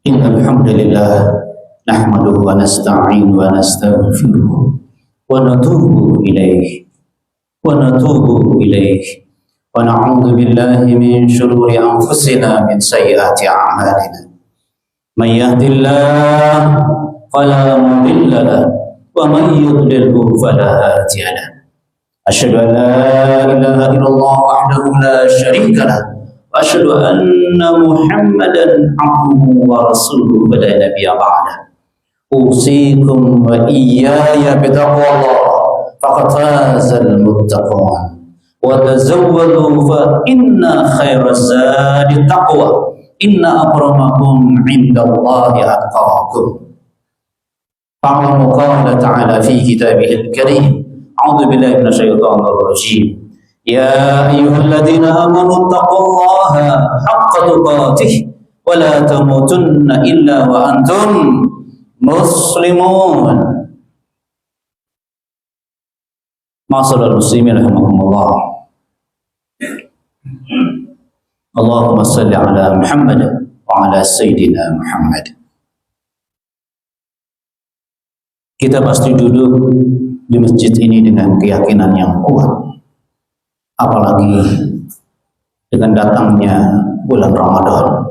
Innal hamdalillah nahmaduhu wa nasta'inu wa nastaghfiruh wa natubu ilayh wa na'udzu billahi min shururi anfusina min sayyiati a'malina may yahdihillahu fala mudilla lahu wa may yudlilhu fala hadiya lahu. Asyhadu an la ilaha illallah wahdahu la syarika lahu wa asyhadu anna Muhammadan abduhu wa rasuluhu wa la nabiyya ba'da. Usikum wa iyaya bitaqwallah faqad fazal muttaqun wa tazawwadu fa inna khairaz zadi taqwa inna akramakum 'indallahi atqakum. Fa'lamu qala ta'ala fi kitabihil karim. A'udzu billahi minasyaitonir rajim. Ya ayyuhalladzina amanu taqullaha haqqa tuqatih wa la tamutunna illa wa antum muslimun. Ma'asyiral muslimin rahimakumullah. Allahumma shalli ala Muhammad wa ala sayyidina Muhammad. Kita pasti duduk di masjid ini dengan keyakinan yang kuat, apalagi dengan datangnya bulan Ramadan.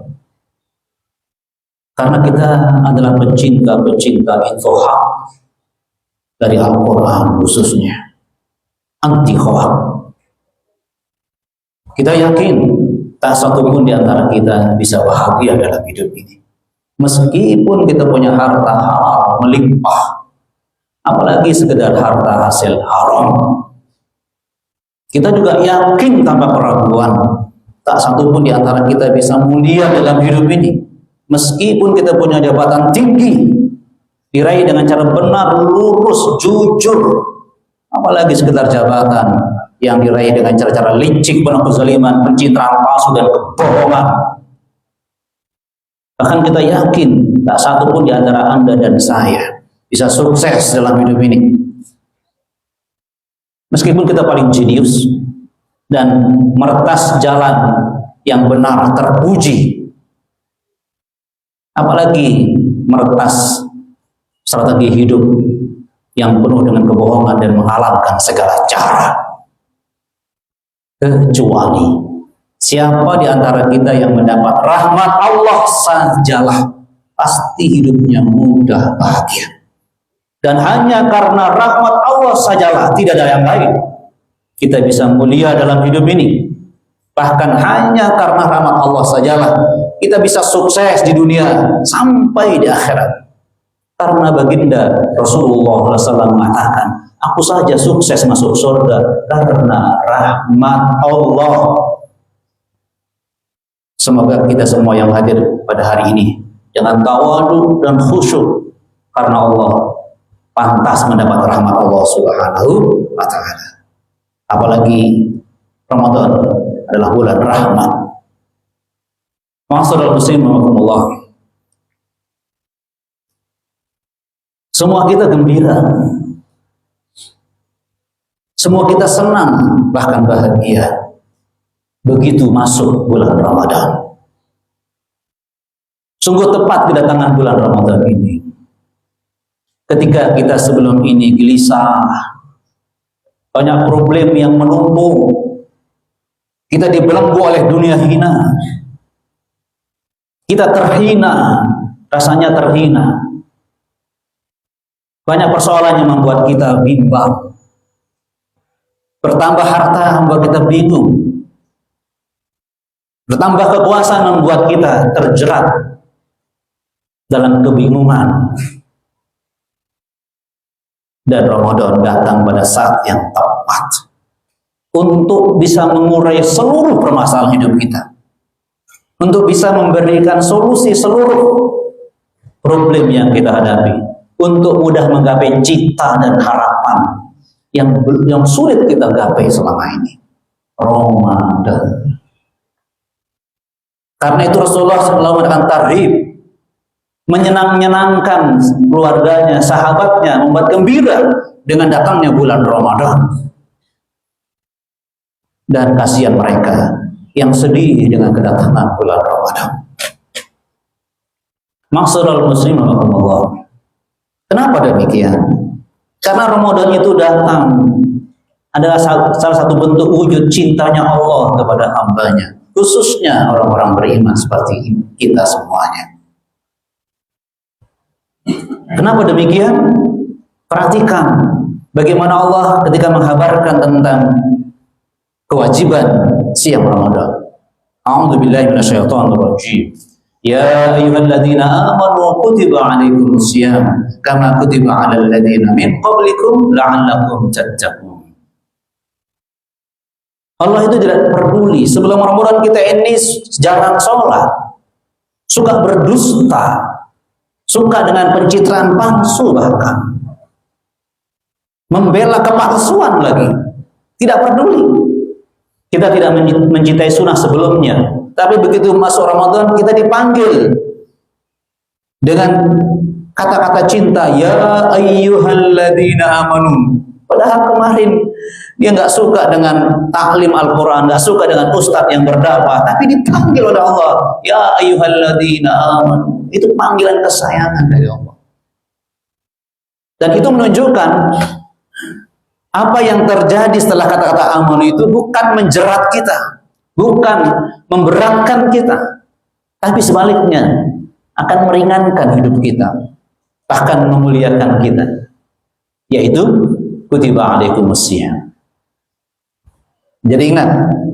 Karena kita adalah pecinta-pecinta info hak dari Al-Quran khususnya, anti hoak. Kita yakin tak satu pun di antara kita bisa bahagia dalam hidup ini, meskipun kita punya harta halal melimpah, apalagi sekedar harta hasil haram. Kita juga yakin tanpa keraguan tak satu pun di antara kita bisa mulia dalam hidup ini, meskipun kita punya jabatan tinggi, diraih dengan cara benar, lurus, jujur, apalagi sekedar jabatan yang diraih dengan cara-cara licik, penuh kezaliman, pencitraan palsu dan kebohongan. Bahkan kita yakin tak satu pun di antara Anda dan saya bisa sukses dalam hidup ini, meskipun kita paling jenius dan meretas jalan yang benar terpuji, apalagi meretas strategi hidup yang penuh dengan kebohongan dan menghalalkan segala cara. Kecuali siapa di antara kita yang mendapat rahmat Allah sajalah pasti hidupnya mudah bahagia. Dan hanya karena rahmat Allah sajalah, tidak ada yang lain, kita bisa mulia dalam hidup ini. Bahkan hanya karena rahmat Allah sajalah kita bisa sukses di dunia sampai di akhirat. Karena baginda Rasulullah SAW mengatakan, aku saja sukses masuk surga karena rahmat Allah. Semoga kita semua yang hadir pada hari ini dengan tawadu dan khusyuk, karena Allah pantas mendapat rahmat Allah Subhanahu wa ta'ala. Apalagi Ramadan adalah bulan rahmat. Ma'asyiral muslimin rahimakumullah. Semua kita gembira, semua kita senang, bahkan bahagia begitu masuk bulan Ramadan. Sungguh tepat kedatangan bulan Ramadan ini, ketika kita sebelum ini gelisah, banyak problem yang menumpuk, kita dibelenggu oleh dunia hina, kita terhina, rasanya terhina, banyak persoalan yang membuat kita bimbang, bertambah harta membuat kita bingung, bertambah kekuasaan membuat kita terjerat dalam kebingungan. Dan Ramadan datang pada saat yang tepat untuk bisa mengurai seluruh permasalahan hidup kita, untuk bisa memberikan solusi seluruh problem yang kita hadapi, untuk mudah menggapai cita dan harapan yang sulit kita gapai selama ini. Ramadan. Karena itu Rasulullah SAW mengatakan tarhib, menyenangkan keluarganya, sahabatnya, membuat gembira dengan datangnya bulan Ramadan. Dan kasihan mereka yang sedih dengan kedatangan bulan Ramadan. Maksudul muslim Allah. Kenapa demikian? Karena Ramadan itu datang adalah salah satu bentuk wujud cintanya Allah kepada hambanya, khususnya orang-orang beriman seperti kita semuanya. Kenapa demikian? Perhatikan bagaimana Allah ketika menghabarkan tentang kewajiban siam Ramadan. A'udzubillahi minasyaitonirrajim. Ya ayyuhalladzina amanu kutiba 'alaikumusiyam kama kutiba 'alal ladzina min qablikum la'allakum tattaqun. Allah itu tidak peduli sebelum Ramadan kita ini jarang sholat, suka berdusta, suka dengan pencitraan palsu, bahkan membela kepalsuan lagi. Tidak peduli. Kita tidak mencintai sunnah sebelumnya, tapi begitu masuk Ramadan kita dipanggil dengan kata-kata cinta, ya ayyuhalladzina amanu. Padahal kemarin dia nggak suka dengan taklim Al-Quran, nggak suka dengan ustadz yang berdakwah, tapi dipanggil oleh Allah, ya ayyuhalladzina amanu. Itu panggilan kesayangan dari Allah. Dan itu menunjukkan apa yang terjadi setelah kata-kata amanu itu bukan menjerat kita, bukan memberatkan kita, tapi sebaliknya akan meringankan hidup kita, bahkan memuliakan kita, yaitu kutiba alaikumusiyam. Jadi ingat,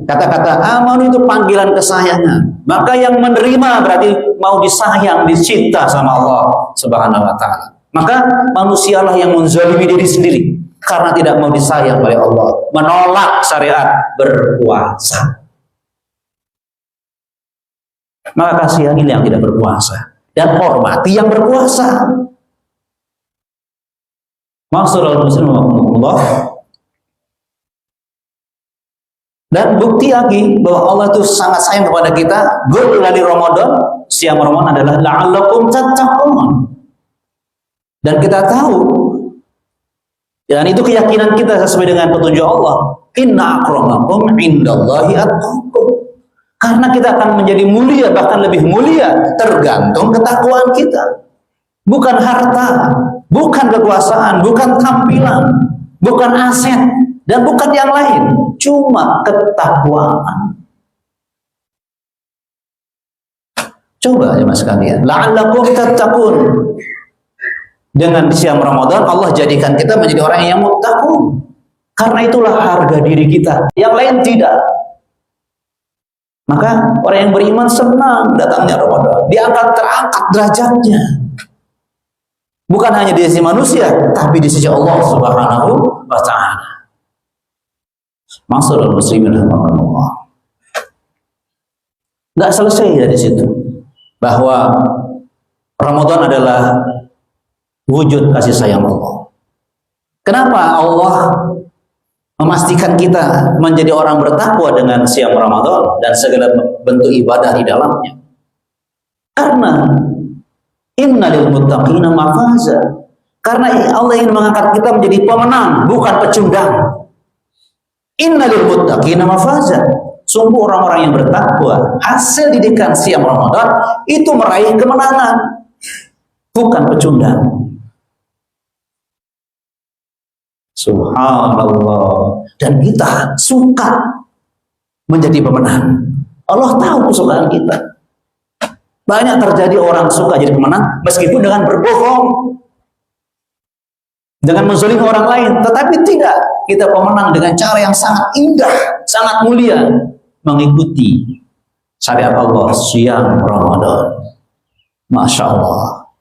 kata-kata amanu itu panggilan kesayangan. Maka yang menerima berarti mau disayang, dicinta sama Allah Subhanahu wa taala. Maka manusialah yang menzalimi diri sendiri karena tidak mau disayang oleh Allah, menolak syariat berpuasa. Maka kasihani yang tidak berpuasa dan hormati yang berpuasa. Maksudul muslim Allah. Dan bukti lagi bahwa Allah itu sangat sayang kepada kita. Gol dari Ramadan, siam Ramadan adalah la'allakum tattaqun. Dan kita tahu, dan itu keyakinan kita sesuai dengan petunjuk Allah. Inna akramakum indallahi atqakum. Karena kita akan menjadi mulia, bahkan lebih mulia, tergantung ketakwaan kita. Bukan harta, bukan kekuasaan, bukan tampilan, bukan aset, dan bukan yang lain. Cuma ketakwaan. Coba ya mas kalian, la'allakum tattaqun. Dengan siam Ramadan Allah jadikan kita menjadi orang yang muttaqun. Karena itulah harga diri kita. Yang lain tidak. Maka orang yang beriman senang datangnya Ramadan. Dia akan terangkat derajatnya. Bukan hanya di sisi manusia, tapi di sisi Allah Subhanahu wa taala. Maksudul muslimin rahimakumullah. Enggak selesai dari situ. Bahwa Ramadan adalah wujud kasih sayang Allah. Kenapa Allah memastikan kita menjadi orang bertakwa dengan siam Ramadan dan segala bentuk ibadah di dalamnya? Karena innalil muttaqina mafaza. Karena Allah ingin mengangkat kita menjadi pemenang, bukan pecundang. Innalil muttaqina mafaza. Sungguh orang-orang yang bertakwa, hasil didikan siam Ramadan itu meraih kemenangan, bukan pecundang. Subhanallah. Dan kita suka menjadi pemenang. Allah tahu kesukaan kita. Banyak terjadi orang suka jadi pemenang meskipun dengan berbohong, dengan menzalimi orang lain, tetapi tidak. Kita pemenang dengan cara yang sangat indah, sangat mulia, mengikuti syariat Allah siam Ramadan. Masya Allah.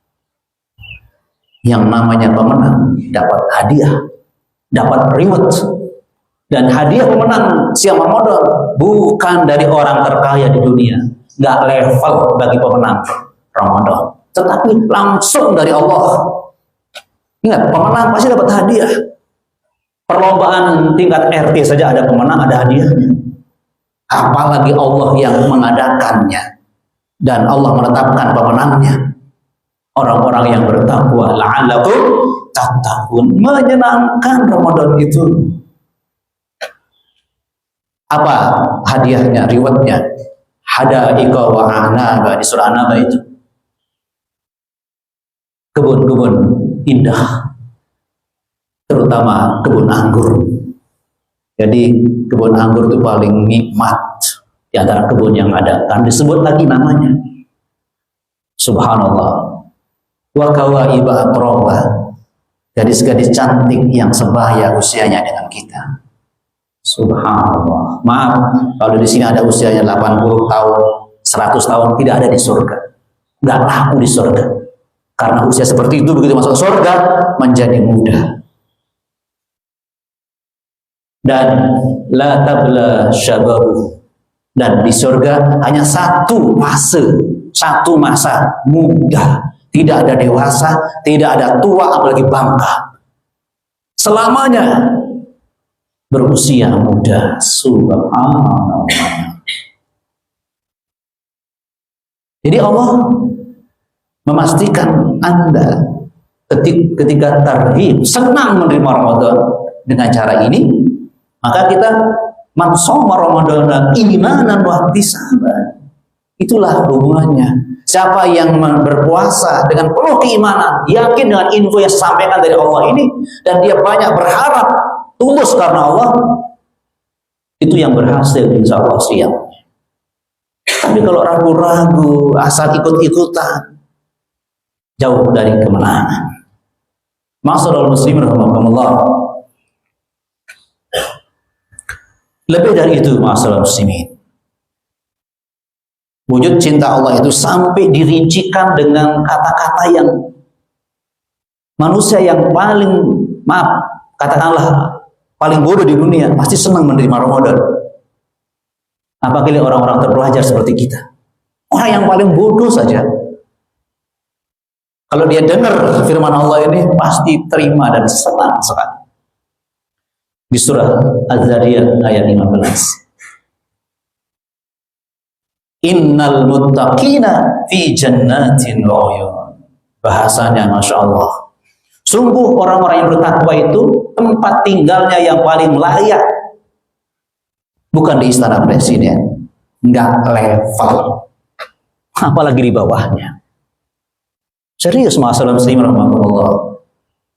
Yang namanya pemenang dapat hadiah, dapat reward. Dan hadiah pemenang siam Ramadan bukan dari orang terkaya di dunia, nggak level bagi pemenang Ramadan, tetapi langsung dari Allah. Ingat, pemenang pasti dapat hadiah. Perlombaan tingkat RT saja ada pemenang, ada hadiahnya. Apalagi Allah yang mengadakannya dan Allah menetapkan pemenangnya. Orang-orang yang bertakwa, la'allakum tattaqun, menyenangkan Ramadan itu. Apa hadiahnya, rewardnya? Hadaika wa a'naba, di surah An-Naba itu. Kebun-kebun indah, terutama kebun anggur. Jadi kebun anggur itu paling nikmat di antara kebun yang ada. Kan disebut lagi namanya. Subhanallah. Wa kawaiba atroba, gadis-gadis cantik yang sebaya usianya dengan kita. Subhanallah. Maaf, kalau di sini ada usianya 80 tahun, 100 tahun, tidak ada di surga. Nggak laku di surga. Karena usia seperti itu, begitu masuk surga, menjadi muda. Dan la tabla syababu. Dan di surga hanya satu fase, satu masa, muda. Tidak ada dewasa, tidak ada tua, apalagi bangka. Selamanya berusia muda. Subhanallah. Jadi Allah memastikan Anda ketika tarhib, senang menerima Ramadan dengan cara ini, maka kita man shoma Ramadana imanan wa ihtisaban. Itulah hubungannya. Siapa yang berpuasa dengan penuh keimanan, yakin dengan info yang disampaikan dari Allah ini, dan dia banyak berharap, tulus karena Allah, itu yang berhasil insya Allah siap. Tapi kalau ragu-ragu, asal ikut-ikutan, jauh dari kemenangan. Ma'asyiral muslimin rahimakumullah. Lebih dari itu, ma'asyiral muslimin, wujud cinta Allah itu sampai dirincikan dengan kata-kata yang manusia yang paling, maaf, katakanlah paling bodoh di dunia pasti senang menerima Ramadan. Apalagi orang-orang terpelajar seperti kita. Orang yang paling bodoh saja, kalau dia dengar firman Allah ini pasti terima dan senang sekali. Di surah Az-Zariyat ayat 15. Innal muttaqina fi jannatin wa uyun. Bahasanya Masya Allah. Sungguh orang-orang yang bertakwa itu tempat tinggalnya yang paling layak. Bukan di istana presiden. Enggak level. Apalagi di bawahnya. Serius masalah muslim rahmatullah.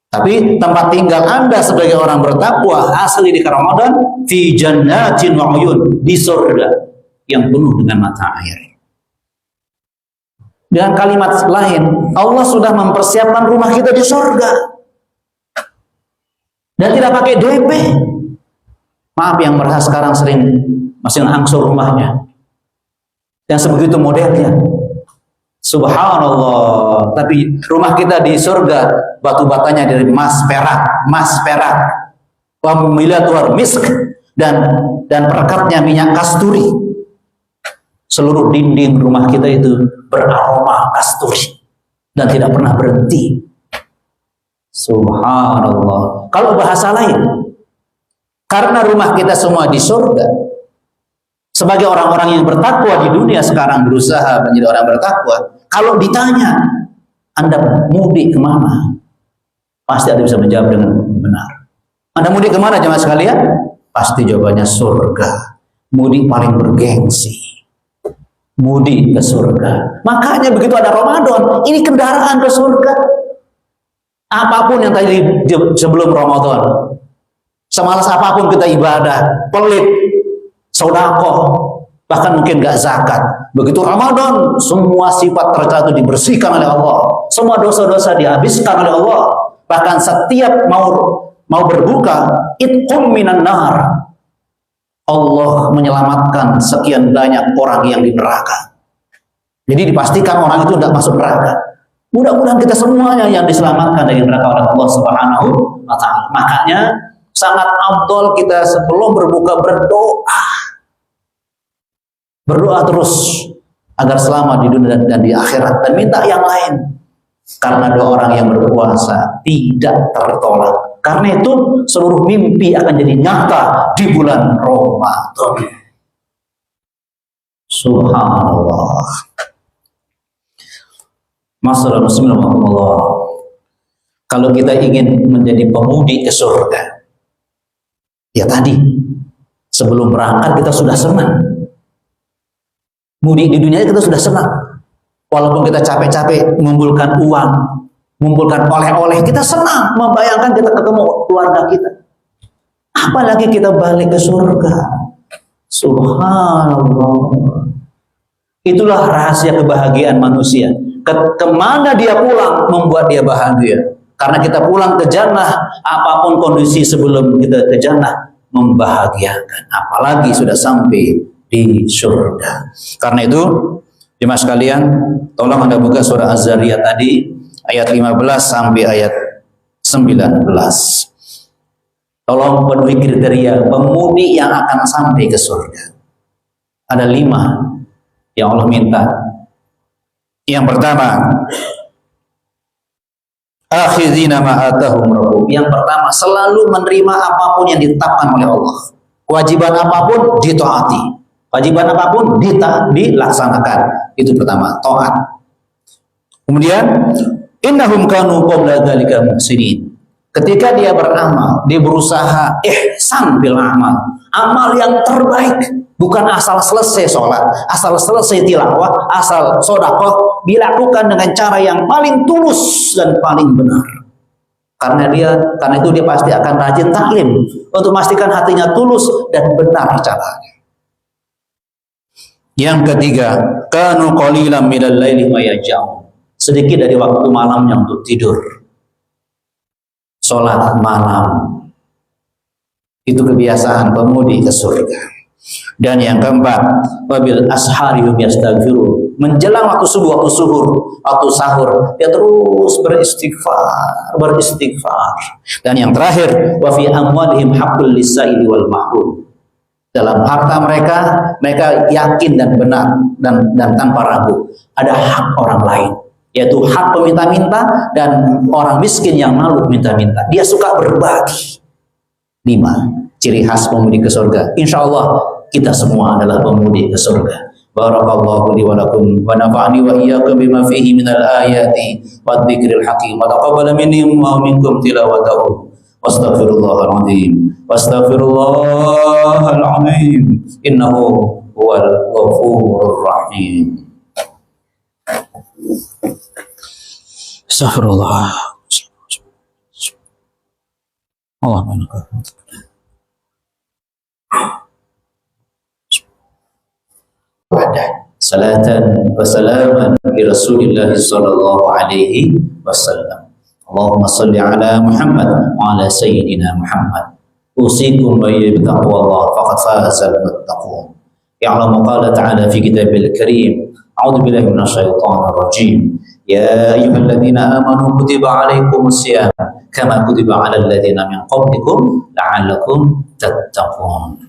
Tapi tempat tinggal Anda sebagai orang bertakwa asli di Ramadan fi jannatin wa uyun, di surga yang penuh dengan mata air. Dengan kalimat lain, Allah sudah mempersiapkan rumah kita di surga. Dan tidak pakai DP. Maaf, yang merasa sekarang sering masih angsur rumahnya. Yang sebegitu modelnya. Subhanallah. Tapi rumah kita di surga, batu batanya dari emas perak. Wa milatuhar misk, dan perekatnya minyak kasturi. Seluruh dinding rumah kita itu beraroma kasturi dan tidak pernah berhenti. Subhanallah. Kalau bahasa lain, karena rumah kita semua di surga, sebagai orang-orang yang bertakwa di dunia sekarang berusaha menjadi orang bertakwa, kalau ditanya Anda mudik kemana, pasti Anda bisa menjawab dengan benar. Anda mudik kemana jemaah sekalian? Pasti jawabannya surga. Mudik paling bergengsi. Mudik ke surga. Makanya begitu ada Ramadan, ini kendaraan ke surga. Apapun yang tadi sebelum Ramadan, semalas apapun kita ibadah, pelit, sedekah, bahkan mungkin gak zakat. Begitu Ramadan, semua sifat tercela itu dibersihkan oleh Allah. Semua dosa-dosa dihabiskan oleh Allah. Bahkan setiap mau berbuka, itqum minan nar. Allah menyelamatkan sekian banyak orang yang di neraka. Jadi dipastikan orang itu tidak masuk neraka. Mudah-mudahan kita semuanya yang diselamatkan dari neraka oleh Allah Subhanahu wa Ta'ala. Makanya sangat afdol kita sebelum berbuka berdoa. Berdoa terus agar selamat di dunia dan di akhirat, dan minta yang lain. Karena doa orang yang berpuasa tidak tertolak. Karena itu seluruh mimpi akan jadi nyata di bulan Ramadan. Subhanallah. Masalah muslim Allah. Kalau kita ingin menjadi pemudi ke surga, ya tadi Sebelum berangkat kita sudah senang. Mudik di dunia kita sudah senang. Walaupun kita capek-capek mengumpulkan uang, mengumpulkan oleh-oleh, kita senang membayangkan kita ketemu keluarga kita. Apalagi kita balik ke surga. Subhanallah. Itulah rahasia kebahagiaan manusia. Kemana dia pulang membuat dia bahagia. Karena kita pulang ke jannah, apapun kondisi sebelum kita ke jannah membahagiakan. Apalagi sudah sampai di surga. Karena itu, jemaah sekalian, tolong Anda buka surah Az-Zariyat tadi, ayat 15 sampai ayat 19. Tolong penuhi kriteria pemudi yang akan sampai ke surga. Ada 5 yang Allah minta. Yang pertama, akhidina ma'atahum rabbuhum. Yang pertama, selalu menerima apapun yang ditetapkan oleh Allah. Kewajiban apapun ditaati. Kewajiban apapun dilaksanakan. Itu pertama, taat. Kemudian, innahum kanu qabla dzalika muhsinin. Ketika dia beramal, dia berusaha ihsan bil amal. Amal yang terbaik, bukan asal selesai sholat, asal selesai tilawah, asal sedekah, dilakukan dengan cara yang paling tulus dan paling benar. Karena itu dia pasti akan rajin taklim untuk memastikan hatinya tulus dan benar caranya. Yang ketiga, kanu qalilan minal laili ma yaj'un. Sedikit dari waktu malamnya untuk tidur. Salat malam. Itu kebiasaan pemudi ke surga. Dan yang keempat, wabil ashari hum yastaghfirun. Menjelang waktu subuh, waktu suhur, waktu sahur, dia terus beristighfar. Dan yang terakhir, wa fi amwalihim haqqul lis-sa'ili wal mahrum. Dalam harta mereka yakin dan benar dan tanpa ragu ada hak orang lain, yaitu hak peminta-minta dan orang miskin yang malu minta-minta. Dia suka berbagi. 5 ciri khas pemudi ke surga. Insya Allah kita semua adalah pemudi ke surga. Barakallahu li wa lakum wa nafa'ani wa iyyakum bima fihi minal ayati wa dzikril hakim wa taqabbala minni wa minkum tilawatahu. Wastaghfirullahaladzim. Wastaghfirullahaladzim. Innahu huwal ghafurur rahim. Astaghfirullah. Allah menakar. Salatan wa salaman li Rasulillah sallallahu alaihi wasallam. Allahumma salli ala Muhammad wa ala sayyidina Muhammad. Usikum wa bittaqwallah faqad fazal muttaqun. Ya'lamu qala ta'ala fi kitabil karim. A'udzu billahi minasyaitonir rajim. Ya ayyuhalladzina amanu kutiba alaikumus syiyam kama kutiba 'alal ladzina min qablikum la'allakum tattaqun.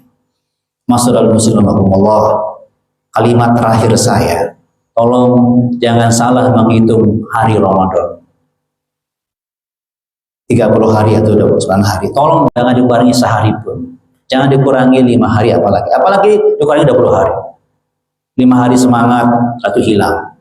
Masyarul muslimin rahimakumullah. Kalimat terakhir saya, tolong jangan salah menghitung hari Ramadan. 30 hari atau 29 hari. Tolong jangan dikurangi sehari pun. Jangan dikurangi 5 hari apalagi dikurangi 20 hari. 5 hari semangat, 1 hilang.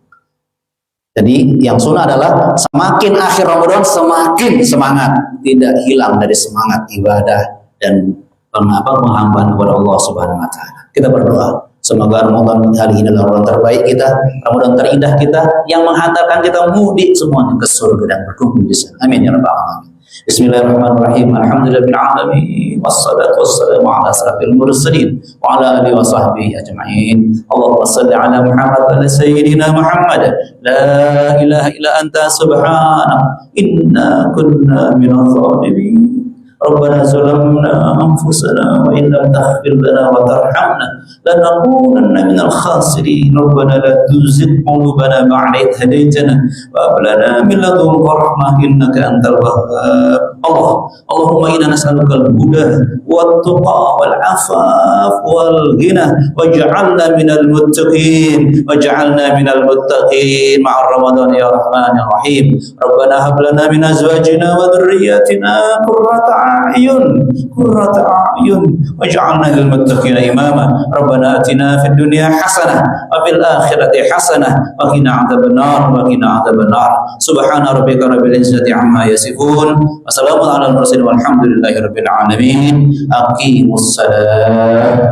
Jadi yang sunnah adalah semakin akhir Ramadan semakin semangat, tidak hilang dari semangat ibadah dan penghambaan kepada Allah Subhanahu wa taala. Kita berdoa, semoga Ramadan kali ini adalah Ramadan terbaik kita, Ramadan terindah kita yang menghantarkan kita mudik semuanya ke surga dan berkumpul di sana. Amin ya rabbal alamin. Bismillahirrahmanirrahim. Alhamdulillahil alamin. Wassalatu wassalamu ala asrafil mursalin wa ala alihi wa sahbihi ajma'in. Allahumma shalli ala Muhammad wa ala sayyidina Muhammad. La ilaha illa anta subhanaka inna kunna minadh dhalimin. ربنا ظلمنا أنفسنا وإن لم تغفر لنا وترحمنا لنكونن من الخاسرين. ربنا لا تزغ قلوبنا بعد إذ هديتنا وهب لنا من لدنك رحمة إنك أنت الوهاب. اللهم إنا نسألك الهدى والتقى والعفاف والغنى واجعلنا من المتقين مع رمضان يا رحمن الرحيم. ربنا هب لنا من أزواجنا وذرياتنا قرة أعين واجعلنا للمتقين إماما ربنا آتنا في الدنيا حسنة وفي الآخرة حسنة وقنا عذاب النار سبحان ربك رب العزة عما يصفون وسلام على المرسلين والحمد لله رب العالمين. أقيموا الصلاة.